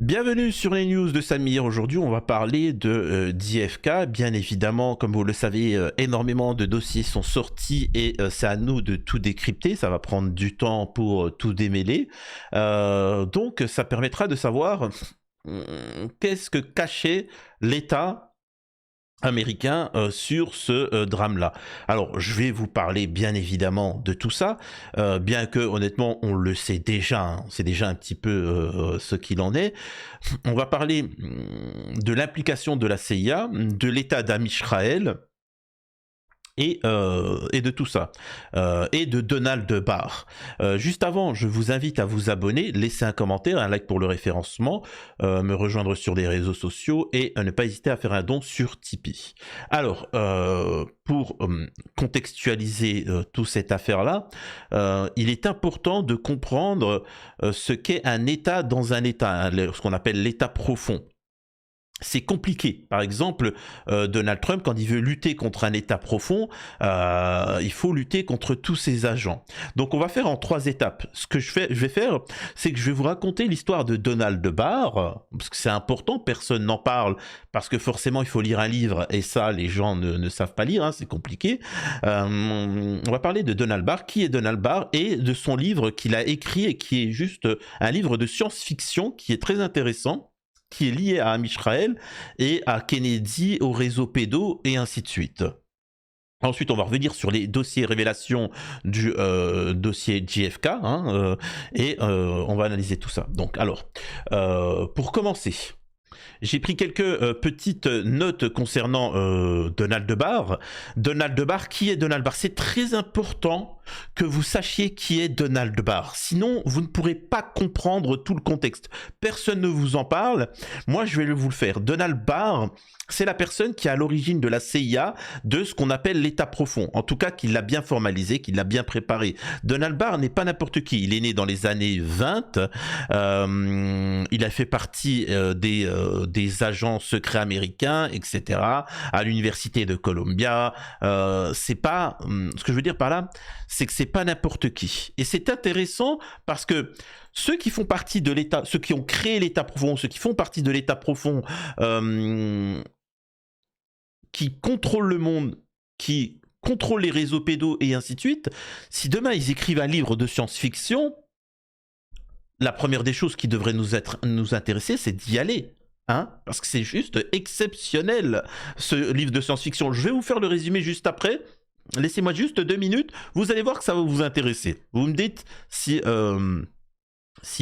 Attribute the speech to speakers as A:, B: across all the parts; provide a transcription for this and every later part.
A: Bienvenue sur les news de Samir. Aujourd'hui, on va parler de d'IFK. Bien évidemment, comme vous le savez, énormément de dossiers sont sortis et c'est à nous de tout décrypter. Ça va prendre du temps pour tout démêler. Donc, ça permettra de savoir qu'est-ce que cachait l'État américain sur ce drame-là. Alors, je vais vous parler bien évidemment de tout ça, bien que honnêtement, on le sait déjà, hein, c'est déjà un petit peu ce qu'il en est. On va parler de l'implication de la CIA, de l'État d'Amisraël, et de tout ça, et de Donald Barr. Juste avant, je vous invite à vous abonner, laisser un commentaire, un like pour le référencement, me rejoindre sur les réseaux sociaux et ne pas hésiter à faire un don sur Tipeee. Alors, pour contextualiser toute cette affaire-là, il est important de comprendre ce qu'est un État dans un État, ce qu'on appelle l'État profond. C'est compliqué. Par exemple, Donald Trump, quand il veut lutter contre un État profond, il faut lutter contre tous ses agents. Donc on va faire en 3 étapes. Ce que je vais faire, c'est que je vais vous raconter l'histoire de Donald Barr, parce que c'est important, personne n'en parle, parce que forcément il faut lire un livre, et ça les gens ne savent pas lire, hein, c'est compliqué. On va parler de Donald Barr, qui est Donald Barr, et de son livre qu'il a écrit, et qui est juste un livre de science-fiction, qui est très intéressant, qui est lié à Amisraël et à Kennedy, au réseau pédo et ainsi de suite. Ensuite, on va revenir sur les dossiers révélations du dossier JFK, hein, et on va analyser tout ça. Donc, alors, pour commencer, j'ai pris quelques petites notes concernant Donald Barr. Donald Barr, qui est Donald Barr? C'est très important que vous sachiez qui est Donald Barr. Sinon, vous ne pourrez pas comprendre tout le contexte. Personne ne vous en parle. Moi, je vais vous le faire. Donald Barr, c'est la personne qui est à l'origine de la CIA, de ce qu'on appelle l'État profond. En tout cas, qui l'a bien formalisé, qui l'a bien préparé. Donald Barr n'est pas n'importe qui. Il est né dans les années 20. Il a fait partie des agents secrets américains, etc. À l'université de Columbia. C'est pas... ce que je veux dire par là, c'est que c'est pas n'importe qui. Et c'est intéressant parce que ceux qui font partie de l'État, ceux qui ont créé l'État profond, ceux qui font partie de l'État profond, qui contrôlent le monde, qui contrôlent les réseaux pédos et ainsi de suite, si demain ils écrivent un livre de science-fiction, la première des choses qui devrait nous intéresser, c'est d'y aller. Hein, parce que c'est juste exceptionnel, ce livre de science-fiction. Je vais vous faire le résumé juste après. Laissez-moi juste 2 minutes. Vous allez voir que ça va vous intéresser. Vous me dites si ça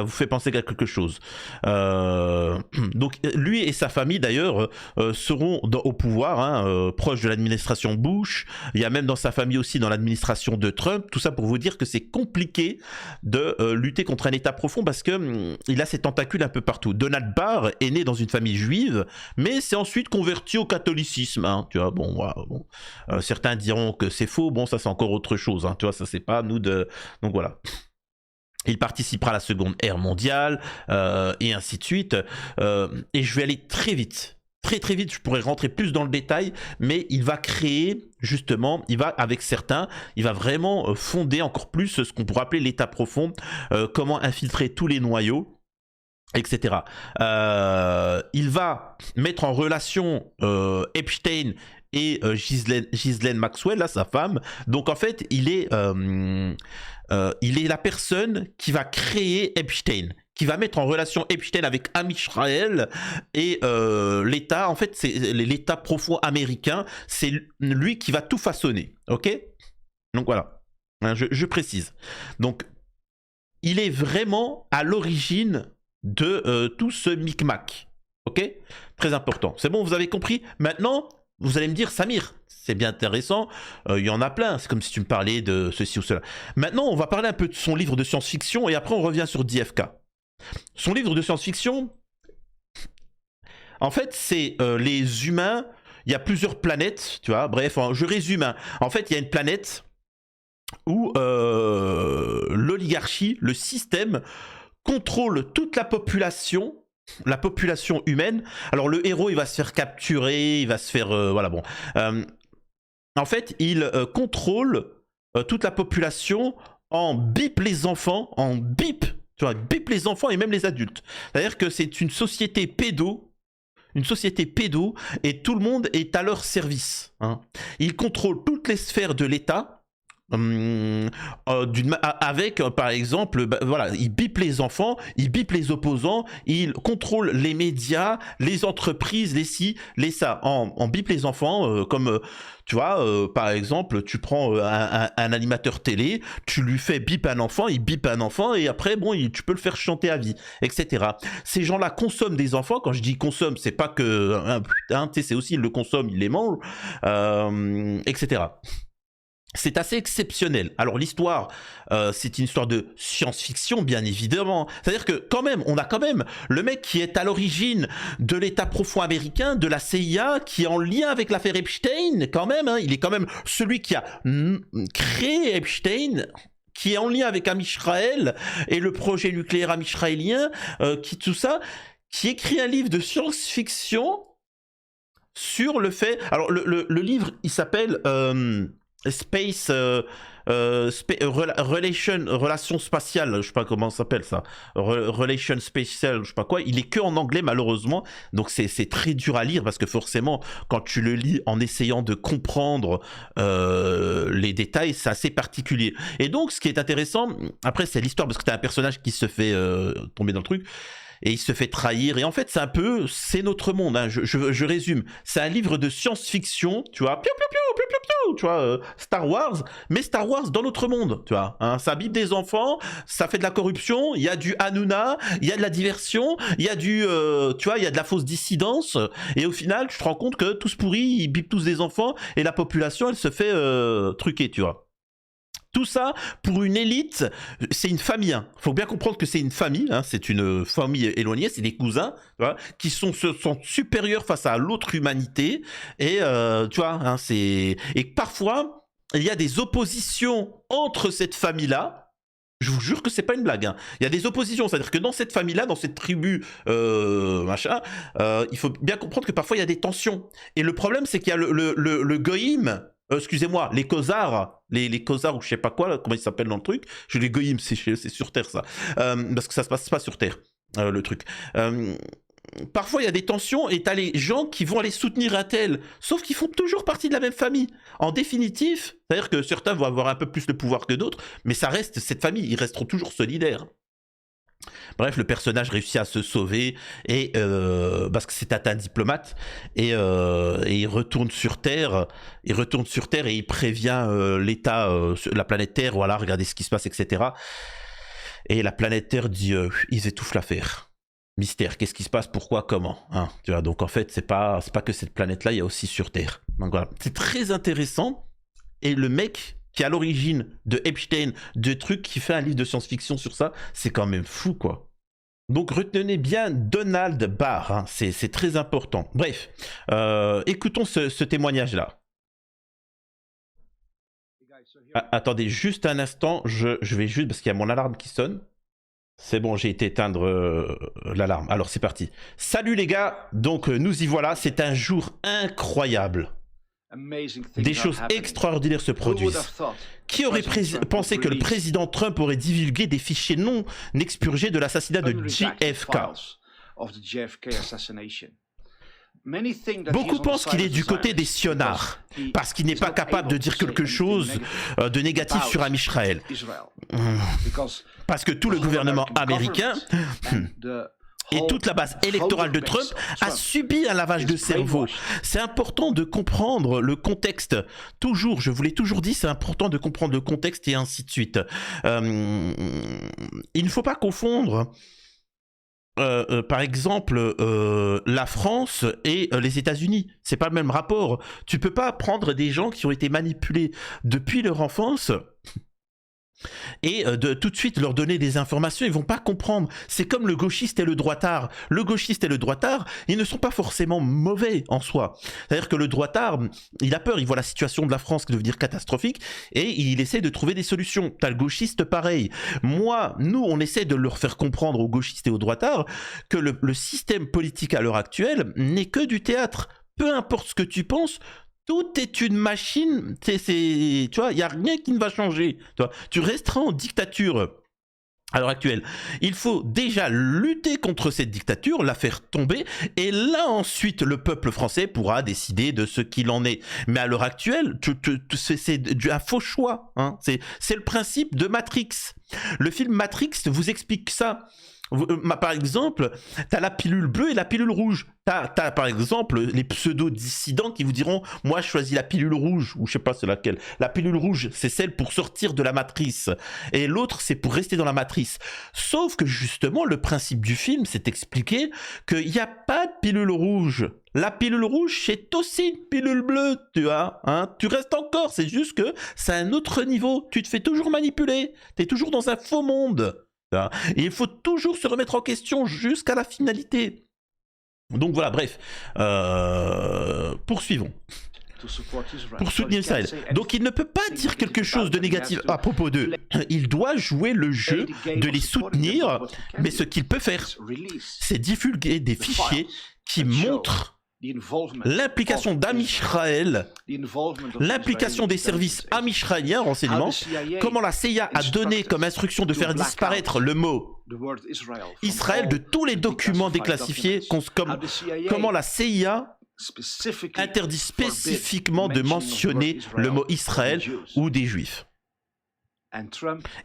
A: vous fait penser à quelque chose. Donc lui et sa famille d'ailleurs seront au pouvoir, hein, proche de l'administration Bush. Il y a même dans sa famille aussi dans l'administration de Trump. Tout ça pour vous dire que c'est compliqué de lutter contre un État profond parce que il a ses tentacules un peu partout. Donald Barr est né dans une famille juive, mais s'est ensuite converti au catholicisme. Hein, tu vois, bon, voilà, bon. Certains diront que c'est faux. Bon, ça c'est encore autre chose. Hein, tu vois, ça c'est pas à nous de. Donc voilà. Il participera à la Seconde Guerre mondiale, et ainsi de suite. Et je vais aller très vite. Très vite, je pourrais rentrer plus dans le détail, mais il va créer, justement, avec certains, il va vraiment fonder encore plus ce qu'on pourrait appeler l'État profond, comment infiltrer tous les noyaux, etc. Il va mettre en relation Epstein et Ghislaine Maxwell, là, sa femme. Donc en fait, il est la personne qui va créer Epstein, qui va mettre en relation Epstein avec Amisraël et l'État. En fait, c'est l'État profond américain. C'est lui qui va tout façonner. Ok? Donc voilà. Hein, je précise. Donc, il est vraiment à l'origine de tout ce micmac. Ok? Très important. C'est bon, vous avez compris? Maintenant, vous allez me dire, Samir, c'est bien intéressant, il y en a plein, c'est comme si tu me parlais de ceci ou cela. Maintenant, on va parler un peu de son livre de science-fiction et après on revient sur JFK. Son livre de science-fiction, en fait, c'est les humains, il y a plusieurs planètes, tu vois, bref, je résume. Hein. En fait, il y a une planète où l'oligarchie, le système, contrôle toute la population humaine. Alors le héros, il va se faire capturer, il va se faire... voilà, bon. En fait, il contrôle toute la population, en bip les enfants, en bip Tu vois, ils bipent les enfants et même les adultes. C'est-à-dire que c'est une société pédo, et tout le monde est à leur service. Hein. Ils contrôlent toutes les sphères de l'État. Avec par exemple voilà, ils bipent les enfants, ils bipent les opposants, ils contrôlent les médias, les entreprises, les ci, les ça. En bipent les enfants comme tu vois, par exemple, tu prends un animateur télé, tu lui fais bip un enfant, il bip un enfant et après bon, tu peux le faire chanter à vie, etc. Ces gens-là consomment des enfants. Quand je dis consomme, c'est pas que c'est aussi ils le consomment, ils les mangent, etc. C'est assez exceptionnel. Alors l'histoire, c'est une histoire de science-fiction, bien évidemment. C'est-à-dire que quand même, on a quand même le mec qui est à l'origine de l'État profond américain, de la CIA, qui est en lien avec l'affaire Epstein, quand même. Hein, il est quand même celui qui a créé Epstein, qui est en lien avec Amisraël et le projet nucléaire amisraélien, tout ça, qui écrit un livre de science-fiction sur le fait... Alors le livre, il s'appelle... Space relation spatiale, je sais pas comment ça s'appelle ça, relation spatial, je sais pas quoi. Il est que en anglais malheureusement, donc c'est très dur à lire parce que forcément quand tu le lis en essayant de comprendre les détails, c'est assez particulier. Et donc ce qui est intéressant, après c'est l'histoire parce que t'as un personnage qui se fait tomber dans le truc. Et il se fait trahir. Et en fait, c'est notre monde. Hein. Je résume. C'est un livre de science-fiction, tu vois. Piou, piou, piou, piou, piou, piou, tu vois, Star Wars, mais Star Wars dans notre monde, tu vois. Hein. Ça bipe des enfants, ça fait de la corruption, il y a du Hanouna, il y a de la diversion, il y a tu vois, il y a de la fausse dissidence. Et au final, tu te rends compte que tous pourris, ils bipent tous des enfants et la population, elle se fait truquer, tu vois. Tout ça pour une élite, c'est une famille. Hein. Faut bien comprendre que c'est une famille, hein. C'est une famille éloignée, c'est des cousins, tu vois, qui se sont supérieurs face à l'autre humanité. Et tu vois, hein, et parfois il y a des oppositions entre cette famille-là. Je vous jure que c'est pas une blague. Hein. Il y a des oppositions, c'est-à-dire que dans cette famille-là, dans cette tribu, machin, il faut bien comprendre que parfois il y a des tensions. Et le problème, c'est qu'il y a le goïm. Excusez-moi, les Khazars, les Khazars ou je sais pas quoi, là, comment ils s'appellent dans le truc. Je les goïm, c'est sur Terre ça. Parce que ça se passe pas sur Terre, le truc. Parfois il y a des tensions et t'as les gens qui vont aller soutenir un tel, sauf qu'ils font toujours partie de la même famille. En définitif, c'est-à-dire que certains vont avoir un peu plus de pouvoir que d'autres, mais ça reste cette famille, ils resteront toujours solidaires. Bref, le personnage réussit à se sauver et parce que c'est un diplomate et il retourne sur Terre. Et il prévient l'État, la planète Terre. Voilà, regardez ce qui se passe, etc. Et la planète Terre dit ils étouffent l'affaire. Mystère, qu'est-ce qui se passe, pourquoi, comment, hein, tu vois. Donc en fait, c'est pas que cette planète-là, il y a aussi sur Terre. Donc voilà, c'est très intéressant. Et le mec qui est à l'origine de Epstein, de trucs, qui fait un livre de science-fiction sur ça, c'est quand même fou, quoi. Donc retenez bien Donald Barr, hein, c'est très important. Bref, écoutons ce témoignage-là. Attendez juste un instant, je vais juste, parce qu'il y a mon alarme qui sonne. C'est bon, j'ai été éteindre l'alarme. Alors c'est parti. Salut les gars, donc nous y voilà, c'est un jour incroyable. Des choses extraordinaires se produisent. Qui aurait pensé que le président Trump aurait divulgué des fichiers non expurgés de l'assassinat de JFK? Beaucoup pensent qu'il est du côté des sionards, parce qu'il n'est pas capable de dire quelque chose de négatif sur Amisraël. Parce que tout le gouvernement américain et toute la base électorale de Trump a subi un lavage de cerveau. C'est important de comprendre le contexte. Toujours, je vous l'ai toujours dit, c'est important de comprendre le contexte et ainsi de suite. Il ne faut pas confondre par exemple la France et les États-Unis. C'est pas le même rapport. Tu peux pas prendre des gens qui ont été manipulés depuis leur enfance et de tout de suite leur donner des informations, ils vont pas comprendre. C'est comme le gauchiste et le droitard. Le gauchiste et le droitard, ils ne sont pas forcément mauvais en soi. C'est-à-dire que le droitard, il a peur, il voit la situation de la France devenir catastrophique et il essaie de trouver des solutions. T'as le gauchiste pareil. Nous, on essaie de leur faire comprendre aux gauchistes et aux droitards que le système politique à l'heure actuelle n'est que du théâtre. Peu importe ce que tu penses, tout est une machine, tu vois, il n'y a rien qui ne va changer. Tu resteras en dictature à l'heure actuelle. Il faut déjà lutter contre cette dictature, la faire tomber, et là ensuite le peuple français pourra décider de ce qu'il en est. Mais à l'heure actuelle, c'est un faux choix. Hein. C'est le principe de Matrix. Le film Matrix vous explique ça. Par exemple, t'as la pilule bleue et la pilule rouge. T'as par exemple les pseudo-dissidents qui vous diront « Moi, je choisis la pilule rouge » ou je sais pas c'est laquelle. La pilule rouge, c'est celle pour sortir de la matrice. Et l'autre, c'est pour rester dans la matrice. Sauf que justement, le principe du film, c'est expliqué qu'il n'y a pas de pilule rouge. La pilule rouge, c'est aussi une pilule bleue, tu vois. Hein, tu restes encore, c'est juste que c'est un autre niveau. Tu te fais toujours manipuler. T'es toujours dans un faux monde. Et il faut toujours se remettre en question jusqu'à la finalité. Donc voilà, bref. Poursuivons. Pour soutenir Israël. Donc il ne peut pas dire quelque chose de négatif à propos d'eux. Il doit jouer le jeu de les soutenir, mais ce qu'il peut faire, c'est divulguer des fichiers qui montrent l'implication d'Amisraël, l'implication des services amisraéliens, renseignements, comment la CIA a donné comme instruction de faire disparaître le mot Israël de tous les documents déclassifiés, comment la CIA interdit spécifiquement de mentionner le mot Israël ou des Juifs.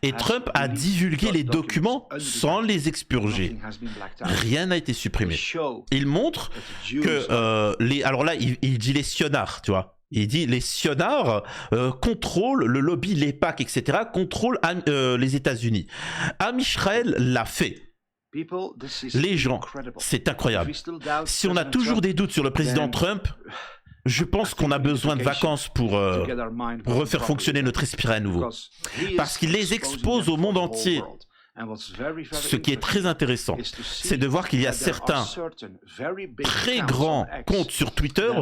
A: Et Trump a divulgué les documents sans les expurger. Rien n'a été supprimé. Il montre que alors là, il dit les sionards, tu vois. Il dit les sionards contrôlent le lobby, l'EPAC, etc. contrôlent les États-Unis. Amisraël l'a fait. Les gens, c'est incroyable. Si on a toujours des doutes sur le président Trump, je pense qu'on a besoin de vacances pour refaire fonctionner notre esprit à nouveau. Parce qu'il les expose au monde entier. Ce qui est très intéressant, c'est de voir qu'il y a certains très grands comptes sur Twitter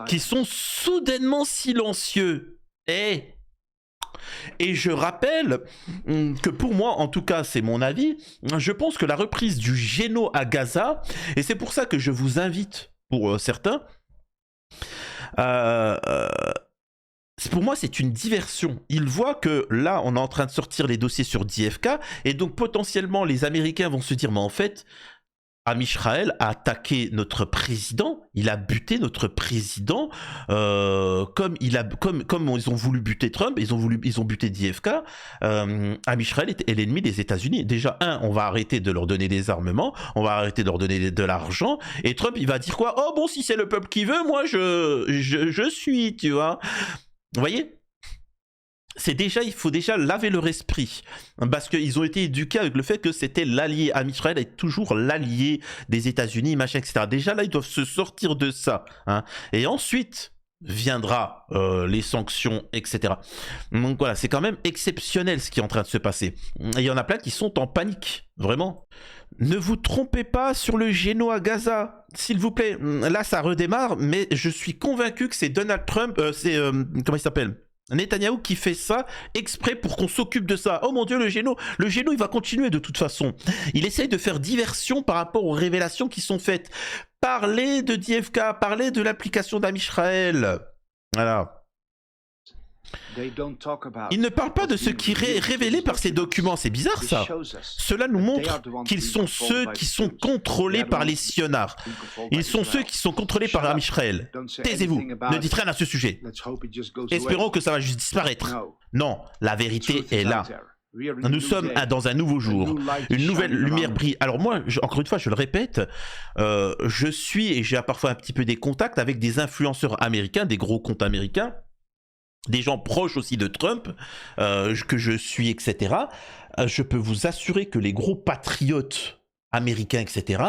A: qui sont soudainement silencieux. Et je rappelle que pour moi, en tout cas c'est mon avis, je pense que la reprise du Géno à Gaza, et c'est pour ça que je vous invite, pour certains, pour moi c'est une diversion. Ils voient que là on est en train de sortir les dossiers sur JFK et donc potentiellement les Américains vont se dire mais en fait Amisraël a attaqué notre président, il a buté notre président comme ils ont voulu buter Trump, ils ont buté JFK. Amisraël est l'ennemi des États-Unis. Déjà on va arrêter de leur donner des armements, on va arrêter de leur donner de l'argent et Trump il va dire quoi? Oh bon, si c'est le peuple qui veut, moi je suis, tu vois. Vous voyez? Il faut déjà laver leur esprit, parce qu'ils ont été éduqués avec le fait que c'était l'allié. Amisraël est toujours l'allié des États-Unis, machin, etc. Déjà là, ils doivent se sortir de ça. Hein. Et ensuite viendra les sanctions, etc. Donc voilà, c'est quand même exceptionnel ce qui est en train de se passer. Et il y en a plein qui sont en panique, vraiment. Ne vous trompez pas sur le Géno à Gaza, s'il vous plaît. Là, ça redémarre, mais je suis convaincu que c'est Donald Trump, comment il s'appelle ? Netanyahou qui fait ça exprès pour qu'on s'occupe de ça. Oh mon Dieu, le Géno, il va continuer de toute façon. Il essaye de faire diversion par rapport aux révélations qui sont faites. Parler de JFK, parler de l'application d'Amisraël. Voilà. Il ne parle pas de ce qui est révélé par ces documents, c'est bizarre ça. Cela nous montre qu'ils sont ceux qui sont contrôlés par les sionards. Ils sont ceux qui sont contrôlés par Amisraël. Taisez-vous, ne dites rien à ce sujet. Espérons que ça va juste disparaître. Non, la vérité est là. Nous sommes dans un nouveau jour, une nouvelle lumière brille. Alors moi, encore une fois, je le répète, je suis, et j'ai parfois un petit peu des contacts avec des influenceurs américains, des gros comptes américains, des gens proches aussi de Trump, que je suis, etc. Je peux vous assurer que les gros patriotes américains, etc.,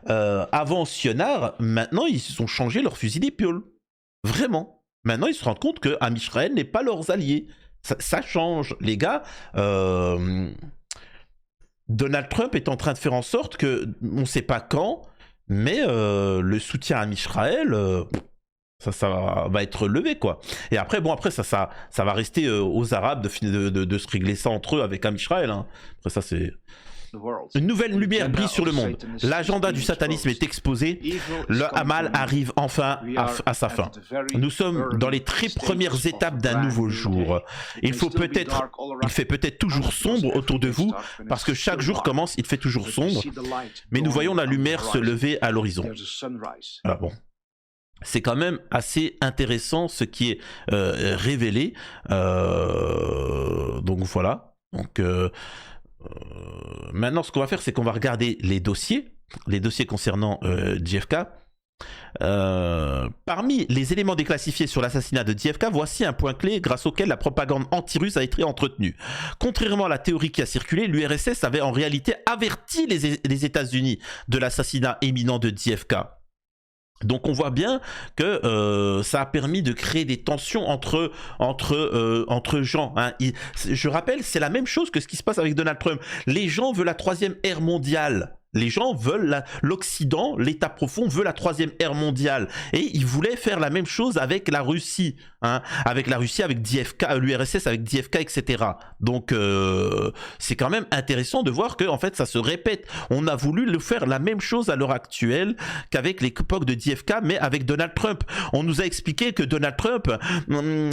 A: avant sionards, maintenant, ils ont changé leur fusil d'épaule. Vraiment. Maintenant, ils se rendent compte que Amisraël n'est pas leurs alliés. Ça change. Les gars, Donald Trump est en train de faire en sorte que, on ne sait pas quand, mais le soutien à Amisraël... Ça va être levé, quoi. Et après, bon, après, ça va rester aux Arabes de se régler ça entre eux avec Amisraël. Hein. Après, ça, c'est... Une nouvelle lumière brille sur le monde. L'agenda du satanisme est exposé. Le Hamal arrive enfin à sa fin. Nous sommes dans les très premières étapes d'un nouveau jour. Il fait peut-être toujours sombre autour de vous, parce que chaque jour commence, il fait toujours sombre. Mais nous voyons la lumière se lever à l'horizon. Ah bon. C'est quand même assez intéressant ce qui est révélé. Donc voilà. Donc maintenant, ce qu'on va faire, c'est qu'on va regarder les dossiers concernant JFK. Parmi les éléments déclassifiés sur l'assassinat de JFK, voici un point clé grâce auquel la propagande anti-russe a été entretenue. Contrairement à la théorie qui a circulé, l'URSS avait en réalité averti les États-Unis de l'assassinat imminent de JFK. Donc on voit bien que ça a permis de créer des tensions entre gens. Hein. Je rappelle, c'est la même chose que ce qui se passe avec Donald Trump. Les gens veulent la troisième ère mondiale. Les gens veulent l'Occident, l'État profond veut la troisième ère mondiale. Et ils voulaient faire la même chose avec la Russie. Hein, avec la Russie, avec JFK, l'URSS, avec JFK, etc. Donc c'est quand même intéressant de voir que en fait ça se répète. On a voulu faire la même chose à l'heure actuelle qu'avec l'époque de JFK, mais avec Donald Trump. On nous a expliqué que Donald Trump,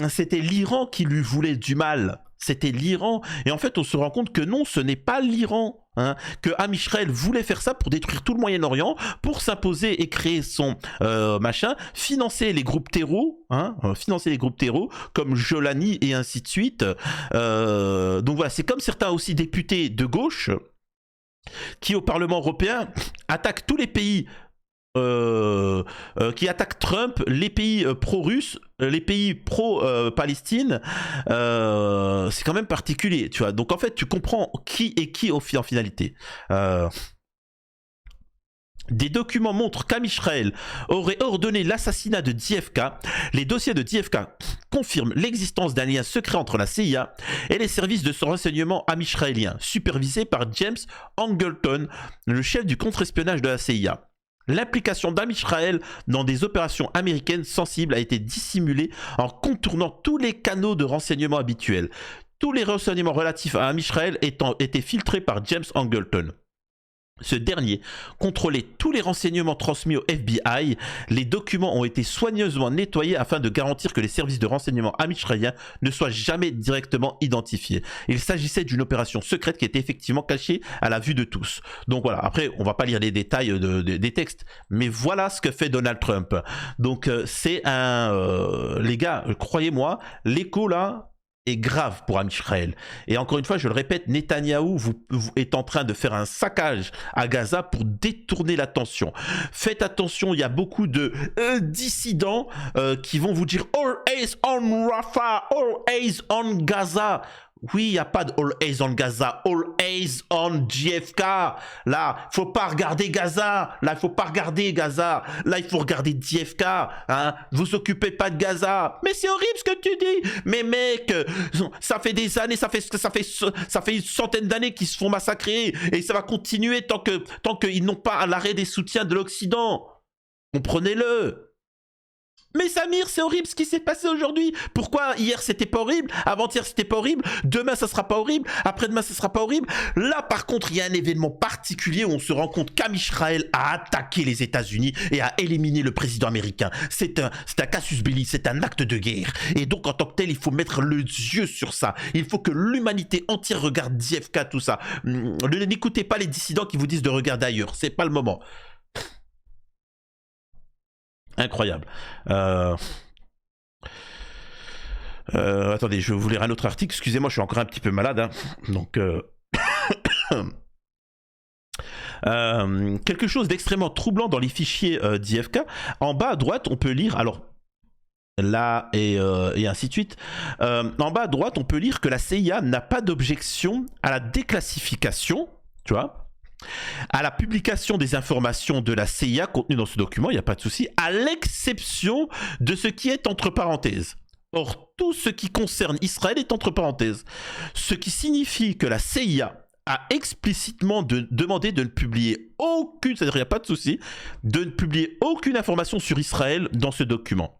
A: c'était l'Iran qui lui voulait du mal. C'était l'Iran. Et en fait, on se rend compte que non, ce n'est pas l'Iran. Hein, que Amisraël voulait faire ça pour détruire tout le Moyen-Orient, pour s'imposer et créer son machin, financer les groupes terreaux, hein, comme Jolani et ainsi de suite. Donc voilà, c'est comme certains aussi députés de gauche qui au Parlement européen attaquent tous les pays qui attaquent Trump, les pays pro-russes, les pays pro-Palestine, c'est quand même particulier, tu vois. Donc en fait, tu comprends qui est qui en finalité. Des documents montrent qu'Amisraël aurait ordonné l'assassinat de JFK. Les dossiers de JFK confirment l'existence d'un lien secret entre la CIA et les services de renseignement amisraéliens, supervisés par James Angleton, le chef du contre-espionnage de la CIA. L'implication d'Amisraël dans des opérations américaines sensibles a été dissimulée en contournant tous les canaux de renseignement habituels. Tous les renseignements relatifs à Amisraël étaient filtrés par James Angleton. Ce dernier contrôlait tous les renseignements transmis au FBI. Les documents ont été soigneusement nettoyés afin de garantir que les services de renseignement amisraéliens ne soient jamais directement identifiés. Il s'agissait d'une opération secrète qui était effectivement cachée à la vue de tous. Donc voilà, après on va pas lire les détails des textes, mais voilà ce que fait Donald Trump. Donc c'est les gars, croyez-moi, l'écho là est grave pour Amisraël. Et encore une fois, je le répète, Netanyahou est en train de faire un saccage à Gaza pour détourner l'attention. Faites attention, il y a beaucoup de dissidents qui vont vous dire « All eyes on Rafah, all eyes on Gaza ». Oui, il n'y a pas de all eyes on Gaza, all eyes on JFK. Là, faut pas regarder Gaza. Là, il faut pas regarder Gaza. Là, il faut regarder JFK. Hein. Vous occupez pas de Gaza. Mais c'est horrible ce que tu dis. Mais mec, ça fait des années, ça fait une centaine d'années qu'ils se font massacrer et ça va continuer tant qu'ils n'ont pas l'arrêt des soutiens de l'Occident. Comprenez-le. Mais Samir, c'est horrible ce qui s'est passé aujourd'hui. Pourquoi hier c'était pas horrible, avant-hier c'était pas horrible, demain ça sera pas horrible, après-demain ça sera pas horrible. Là par contre il y a un événement particulier où on se rend compte qu'Amisraël a attaqué les États-Unis et a éliminé le président américain. C'est un casus belli, c'est un acte de guerre. Et donc en tant que tel il faut mettre le yeux sur ça. Il faut que l'humanité entière regarde JFK, tout ça. N'écoutez pas les dissidents qui vous disent de regarder ailleurs, c'est pas le moment. Incroyable. Attendez, je vais vous lire un autre article. Excusez-moi, je suis encore un petit peu malade. Hein. Donc, quelque chose d'extrêmement troublant dans les fichiers d'IFK. En bas à droite, on peut lire... Alors, là et ainsi de suite. En bas à droite, on peut lire que la CIA n'a pas d'objection à la déclassification, tu vois, à la publication des informations de la CIA contenues dans ce document, il n'y a pas de souci, à l'exception de ce qui est entre parenthèses. Or, tout ce qui concerne Israël est entre parenthèses. Ce qui signifie que la CIA a explicitement demandé de ne publier aucune, c'est-à-dire il n'y a pas de souci, de ne publier aucune information sur Israël dans ce document.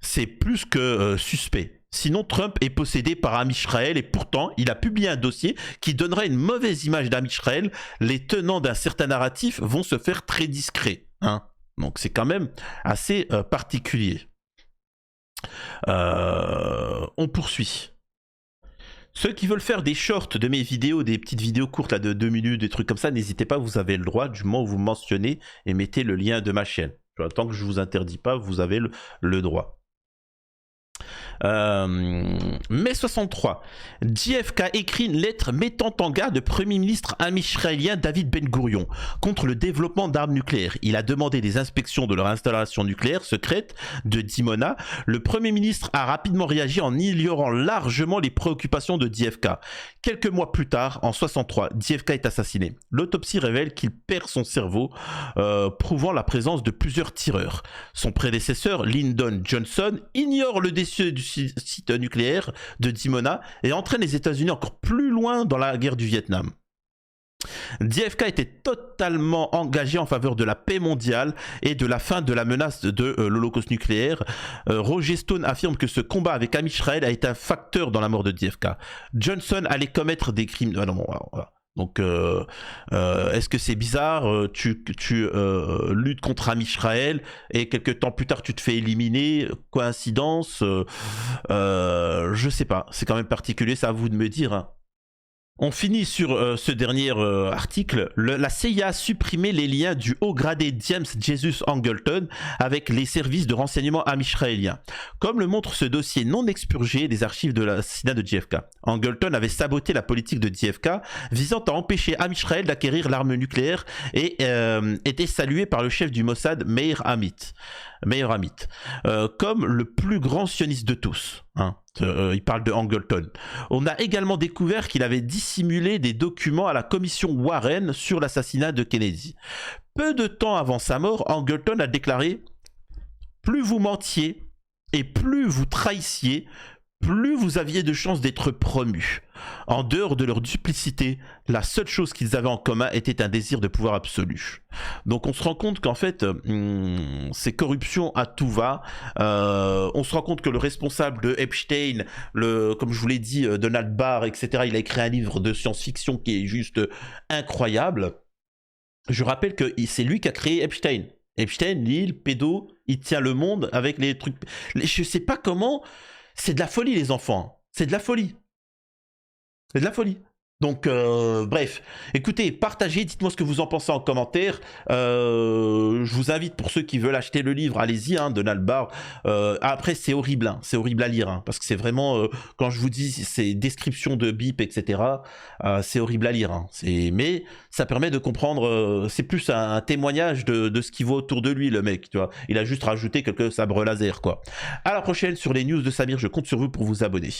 A: C'est plus que suspect. Sinon, Trump est possédé par Amisraël et pourtant, il a publié un dossier qui donnerait une mauvaise image d'Amisraël. Les tenants d'un certain narratif vont se faire très discrets. Hein. Donc c'est quand même assez particulier. On poursuit. Ceux qui veulent faire des shorts de mes vidéos, des petites vidéos courtes là, de 2 minutes, des trucs comme ça, n'hésitez pas, vous avez le droit du moment où vous mentionnez et mettez le lien de ma chaîne. Tant que je ne vous interdis pas, vous avez le droit. Mai 63, JFK écrit une lettre mettant en garde le premier ministre amisraélien David Ben Gourion contre le développement d'armes nucléaires. Il a demandé des inspections de leur installation nucléaire secrète de Dimona. Le premier ministre a rapidement réagi en ignorant largement les préoccupations de JFK. Quelques mois plus tard, en 63, JFK est assassiné. L'autopsie révèle qu'il perd son cerveau, prouvant la présence de plusieurs tireurs. Son prédécesseur, Lyndon Johnson, ignore le décès du site nucléaire de Dimona et entraîne les États-Unis encore plus loin dans la guerre du Vietnam. JFK était totalement engagé en faveur de la paix mondiale et de la fin de la menace de l'Holocauste nucléaire. Roger Stone affirme que ce combat avec Amisraël a été un facteur dans la mort de JFK. Johnson allait commettre des crimes... Ah non, bon, voilà. Donc, est-ce que c'est bizarre, tu luttes contre Amisraël et quelques temps plus tard tu te fais éliminer, coïncidence, je sais pas, c'est quand même particulier, c'est à vous de me dire. Hein. On finit sur ce dernier article. La CIA a supprimé les liens du haut gradé James Jesus Angleton avec les services de renseignement amisraéliens. Comme le montre ce dossier non expurgé des archives de l'assassinat de JFK. Angleton avait saboté la politique de JFK visant à empêcher Amisraël d'acquérir l'arme nucléaire et était salué par le chef du Mossad, Meir Amit, comme le plus grand sioniste de tous. Hein. Il parle de Angleton. On a également découvert qu'il avait dissimulé des documents à la commission Warren sur l'assassinat de Kennedy. Peu de temps avant sa mort, Angleton a déclaré « Plus vous mentiez et plus vous trahissiez, plus vous aviez de chances d'être promus. En dehors de leur duplicité, la seule chose qu'ils avaient en commun était un désir de pouvoir absolu. » Donc on se rend compte qu'en fait, c'est corruption à tout va. On se rend compte que le responsable de Epstein, comme je vous l'ai dit, Donald Barr, etc., il a écrit un livre de science-fiction qui est juste incroyable. Je rappelle que c'est lui qui a créé Epstein. Epstein, l'île, pédo, il tient le monde avec les trucs... Je sais pas comment... C'est de la folie, les enfants. C'est de la folie. C'est de la folie. Donc, bref. Écoutez, partagez, dites-moi ce que vous en pensez en commentaire. Je vous invite, pour ceux qui veulent acheter le livre, allez-y, hein, Donald Barr. Après, c'est horrible. Hein, c'est horrible à lire. Hein, parce que c'est vraiment, quand je vous dis, c'est description de bip, etc. C'est horrible à lire. Hein, mais ça permet de comprendre... c'est plus un témoignage de ce qu'il voit autour de lui, le mec. Tu vois. Il a juste rajouté quelques sabres laser, quoi. À la prochaine sur les news de Samir. Je compte sur vous pour vous abonner.